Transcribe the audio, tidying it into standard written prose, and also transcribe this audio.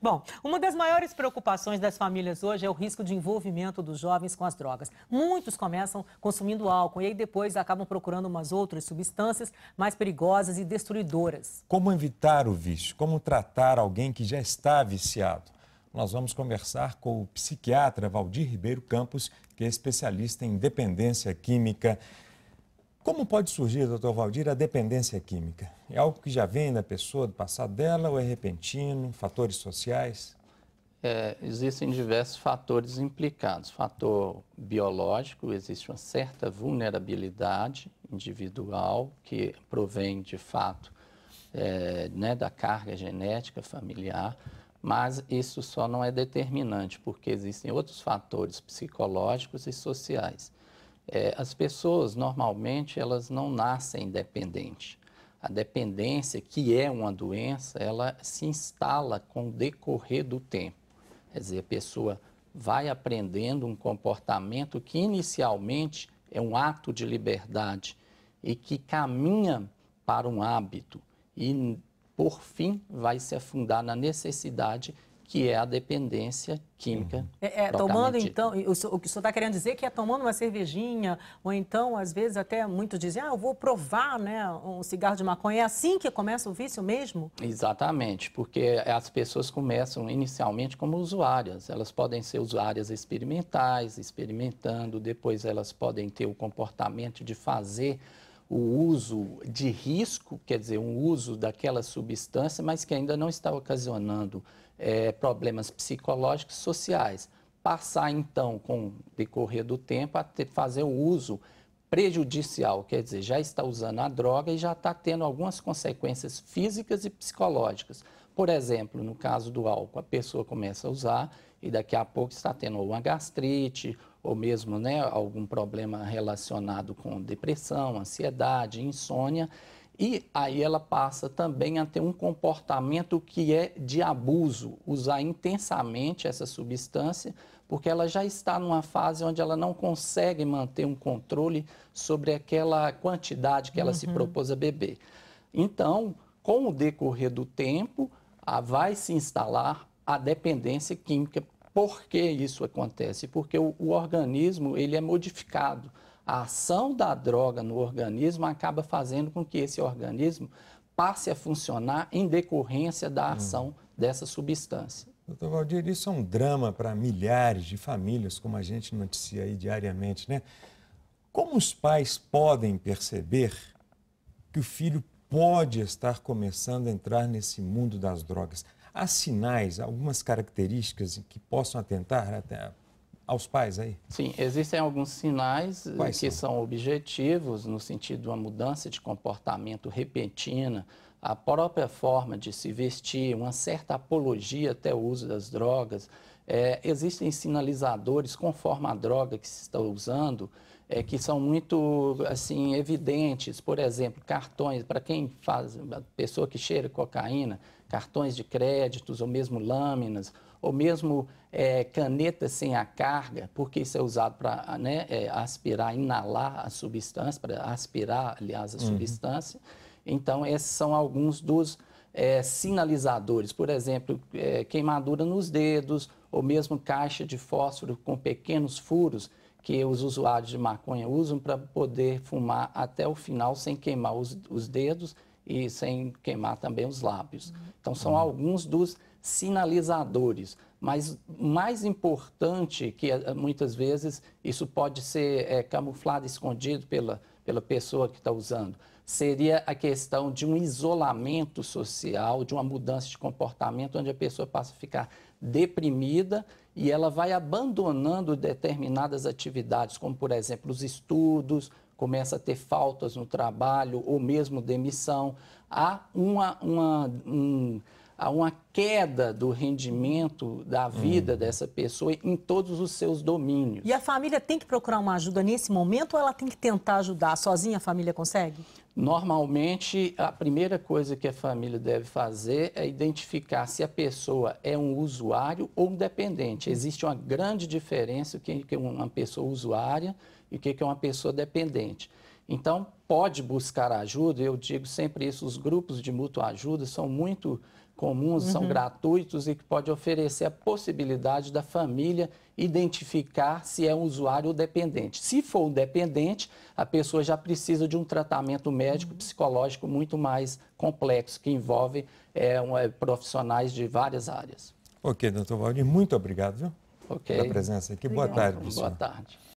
Bom, uma das maiores preocupações das famílias hoje é o risco de envolvimento dos jovens com as drogas. Muitos começam consumindo álcool e aí depois acabam procurando umas outras substâncias mais perigosas e destruidoras. Como evitar o vício? Como tratar alguém que já está viciado? Nós vamos conversar com o psiquiatra Valdir Ribeiro Campos, que é especialista em dependência química. Como pode surgir, doutor Valdir, a dependência química? É algo que já vem da pessoa, do passado dela, ou é repentino, fatores sociais? Existem diversos fatores implicados. Fator biológico, existe uma certa vulnerabilidade individual que provém, de fato, da carga genética familiar, mas isso só não é determinante, porque existem outros fatores psicológicos e sociais. As pessoas, normalmente, elas não nascem dependentes. A dependência, que é uma doença, ela se instala com o decorrer do tempo. Quer dizer, a pessoa vai aprendendo um comportamento que inicialmente é um ato de liberdade e que caminha para um hábito e, por fim, vai se afundar na necessidade que é a dependência química. Tomando, então, o que o senhor está querendo dizer que é tomando uma cervejinha, ou então, às vezes, até muitos dizem, eu vou provar, né, um cigarro de maconha. É assim que começa o vício mesmo? Exatamente, porque as pessoas começam inicialmente como usuárias. Elas podem ser usuárias experimentais, experimentando, depois elas podem ter o comportamento de fazer o uso de risco, quer dizer, um uso daquela substância, mas que ainda não está ocasionando problemas psicológicos e sociais. Passar, então, com o decorrer do tempo, a fazer o uso prejudicial, quer dizer, já está usando a droga e já está tendo algumas consequências físicas e psicológicas. Por exemplo, no caso do álcool, a pessoa começa a usar e daqui a pouco está tendo uma gastrite ou mesmo algum problema relacionado com depressão, ansiedade, insônia. E aí ela passa também a ter um comportamento que é de abuso, usar intensamente essa substância, porque ela já está numa fase onde ela não consegue manter um controle sobre aquela quantidade que ela se propôs a beber. Então, com o decorrer do tempo, vai se instalar a dependência química. Por que isso acontece? Porque o organismo ele é modificado. A ação da droga no organismo acaba fazendo com que esse organismo passe a funcionar em decorrência da ação dessa substância. Doutor Valdir, isso é um drama para milhares de famílias, como a gente noticia aí diariamente, né? Como os pais podem perceber que o filho pode estar começando a entrar nesse mundo das drogas? Há sinais, algumas características que possam atentar até aos pais aí? Sim, existem alguns sinais que são? são objetivos, no sentido de uma mudança de comportamento repentina, a própria forma de se vestir, uma certa apologia até o uso das drogas. Existem sinalizadores conforme a droga que se está usando, que são muito assim, evidentes. Por exemplo, cartões, para quem faz, a pessoa que cheira cocaína, cartões de créditos ou mesmo lâminas, ou mesmo canetas sem a carga, porque isso é usado para aspirar, inalar a substância, para aspirar, aliás, a substância. Então, esses são alguns dos sinalizadores. Por exemplo, queimadura nos dedos, ou mesmo caixa de fósforo com pequenos furos, que os usuários de maconha usam para poder fumar até o final sem queimar os dedos e sem queimar também os lábios. Então, são alguns dos sinalizadores, mas mais importante que muitas vezes isso pode ser camuflado, escondido pela pessoa que está usando, seria a questão de um isolamento social, de uma mudança de comportamento, onde a pessoa passa a ficar deprimida e ela vai abandonando determinadas atividades, como, por exemplo, os estudos, começa a ter faltas no trabalho ou mesmo demissão. Há uma queda do rendimento da vida dessa pessoa em todos os seus domínios. E a família tem que procurar uma ajuda nesse momento ou ela tem que tentar ajudar? Sozinha a família consegue? Normalmente, a primeira coisa que a família deve fazer é identificar se a pessoa é um usuário ou um dependente. Existe uma grande diferença entre uma pessoa usuária e o que é uma pessoa dependente. Então, pode buscar ajuda, eu digo sempre isso, os grupos de mútua ajuda são muito comuns, são gratuitos e que pode oferecer a possibilidade da família identificar se é um usuário ou dependente. Se for um dependente, a pessoa já precisa de um tratamento médico psicológico muito mais complexo, que envolve profissionais de várias áreas. Ok, doutor Valdir, muito obrigado, viu? Ok. Pela presença aqui. Boa tarde, Boa pessoal. tarde.